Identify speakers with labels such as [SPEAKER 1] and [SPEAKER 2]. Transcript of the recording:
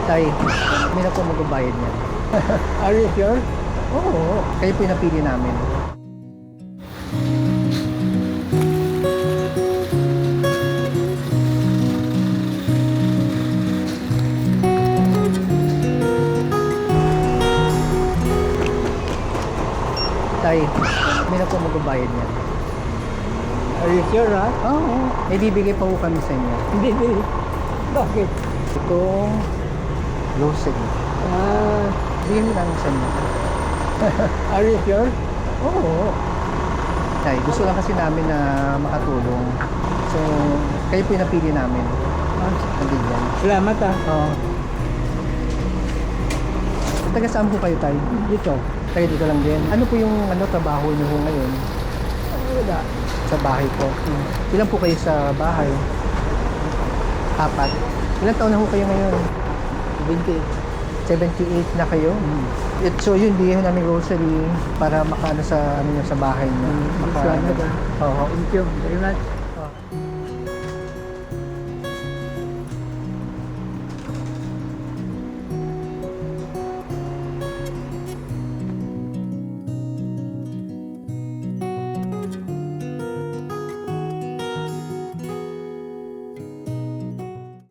[SPEAKER 1] Tay, kami na po magbabayad niya.
[SPEAKER 2] Are you sure?
[SPEAKER 1] Oo, kayo po yung napili namin. Tay, kami na po magbabayad niya.
[SPEAKER 2] Are you sure, ha?
[SPEAKER 1] Oo, may bibigay pa po kami sa inyo.
[SPEAKER 2] Hindi. Bakit?
[SPEAKER 1] Itong grocery. Bigyan mo namin sa inyo.
[SPEAKER 2] Are you sure?
[SPEAKER 1] Oo. Tay, gusto lang kasi namin na makatulong. So, kayo po yung napili namin. Nabigyan.
[SPEAKER 2] Salamat, ha?
[SPEAKER 1] Oo. Taga saan po kayo, Tay?
[SPEAKER 2] Dito.
[SPEAKER 1] Taga dito lang din. Ano po yung trabaho niyo po ngayon?
[SPEAKER 2] Wala.
[SPEAKER 1] Sa bahay po. Ilan po kayo sa bahay? 4. Ilan taon na po kayo ngayon?
[SPEAKER 2] 20.
[SPEAKER 1] 78 na kayo? So yun, bigyan namin grocery para makaano sa sa bahay niyo.
[SPEAKER 2] Salamat, ha?
[SPEAKER 1] Oo.
[SPEAKER 2] Thank you very much.